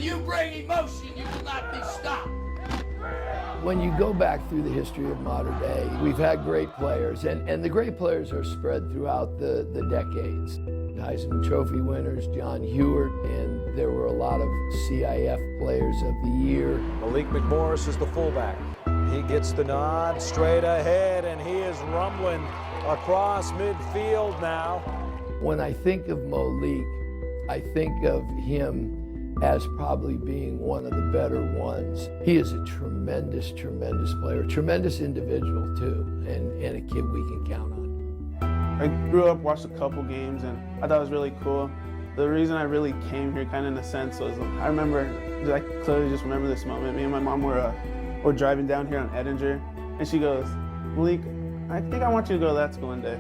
you bring emotion, you will not be stopped. When you go back through the history of modern day, we've had great players, and the great players are spread throughout the decades. Heisman Trophy winners, John Hewart, and there were a lot of CIF players of the year. Malik McMorris is the fullback. He gets the nod straight ahead, and he is rumbling across midfield now. When I think of Malik, I think of him as probably being one of the better ones. He is a tremendous, tremendous player, tremendous individual too, and a kid we can count on. I grew up, watched a couple games, and I thought it was really cool. The reason I really came here, kind of in a sense, was I clearly just remember this moment. Me and my mom were driving down here on Edinger, and she goes, "Malik, I think I want you to go to that school one day."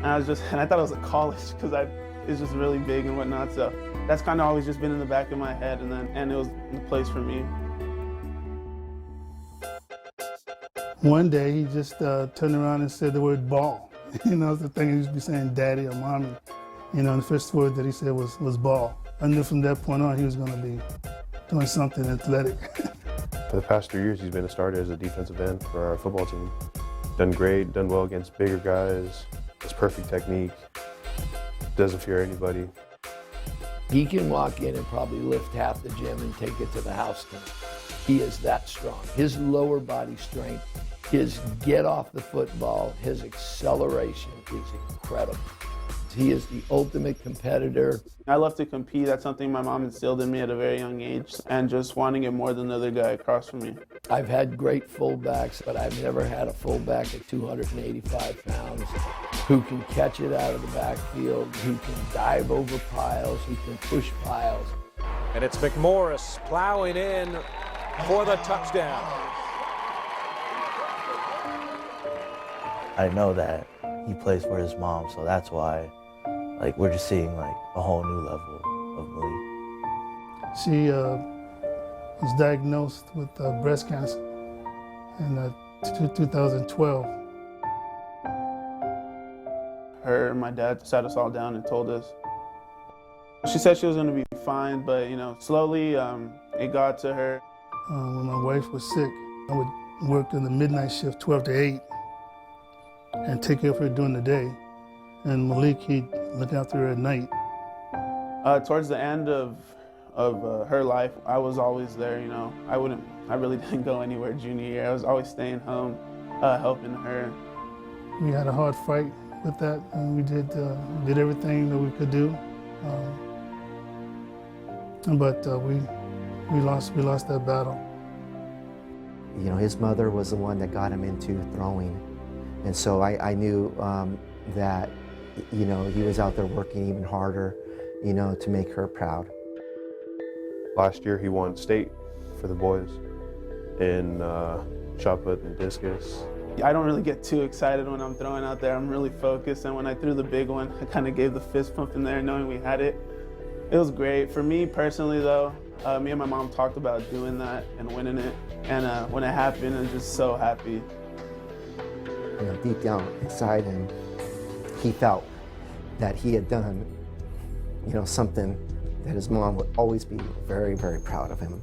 And I thought it was a college because it's just really big and whatnot. So that's kind of always just been in the back of my head, and it was the place for me. One day he just turned around and said the word ball. You know, it's the thing he used to be saying daddy or mommy. You know, and the first word that he said was ball. I knew from that point on he was going to be doing something athletic. For the past 3 years, he's been a starter as a defensive end for our football team. Done great, done well against bigger guys. Has perfect technique. Doesn't fear anybody. He can walk in and probably lift half the gym and take it to the house tonight. He is that strong. His lower body strength, his get off the football, his acceleration is incredible. He is the ultimate competitor. I love to compete. That's something my mom instilled in me at a very young age, and just wanting it more than the other guy across from me. I've had great fullbacks, but I've never had a fullback at 285 pounds who can catch it out of the backfield, who can dive over piles, who can push piles. And it's McMorris plowing in for the touchdown. I know that he plays for his mom, so that's why, we're just seeing a whole new level of Malik. She was diagnosed with breast cancer in 2012. Her and my dad sat us all down and told us. She said she was going to be fine, but slowly it got to her. When my wife was sick, I would work in the midnight shift, 12 to 8, and take care of her during the day. And Malik, he'd look after her at night. Towards the end of her life, I was always there. I really didn't go anywhere junior year. I was always staying home, helping her. We had a hard fight with that, and we did everything that we could do. But we lost that battle. His mother was the one that got him into throwing. And so I knew that, he was out there working even harder, to make her proud. Last year, he won state for the boys in shot put and discus. I don't really get too excited when I'm throwing out there. I'm really focused, and when I threw the big one, I kind of gave the fist pump in there knowing we had it. It was great. For me personally though, me and my mom talked about doing that and winning it, and when it happened, I was just so happy. Deep down inside him, he felt that he had done, something that his mom would always be very, very proud of him,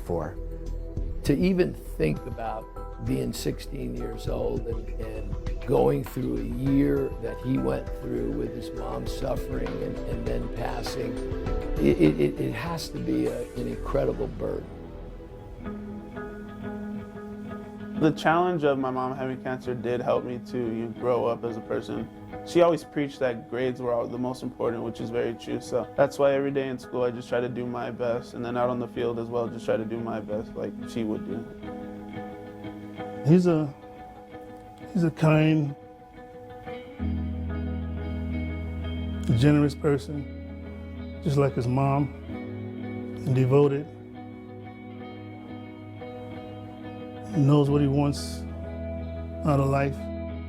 for. To even think about being 16 years old and going through a year that he went through with his mom suffering and then passing, it has to be an incredible burden. The challenge of my mom having cancer did help me to grow up as a person. She always preached that grades were the most important, which is very true. So that's why every day in school I just try to do my best, and then out on the field as well, just try to do my best like she would do. He's a kind, generous person, just like his mom, and devoted. He knows what he wants out of life.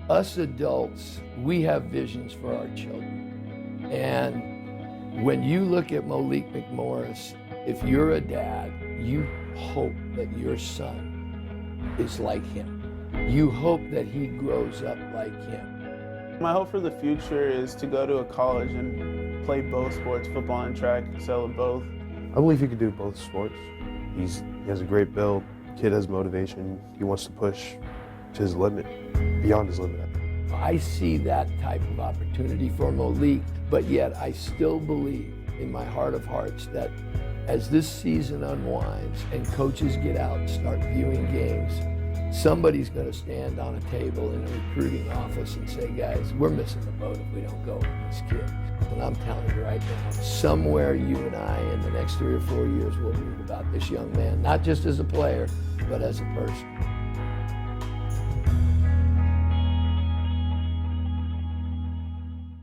Us adults, we have visions for our children. And when you look at Malik McMorris, if you're a dad, you hope that your son is like him. You hope that he grows up like him. My hope for the future is to go to a college and play both sports, football and track, excel at both. I believe he could do both sports. He has a great build. Kid has motivation. He wants to push to his limit, beyond his limit. I see that type of opportunity for Malik, but yet I still believe in my heart of hearts that as this season unwinds and coaches get out and start viewing games, somebody's going to stand on a table in a recruiting office and say, guys, we're missing the boat if we don't go with this kid. And I'm telling you right now, somewhere you and I in the next 3 or 4 years will read about this young man, not just as a player, but as a person.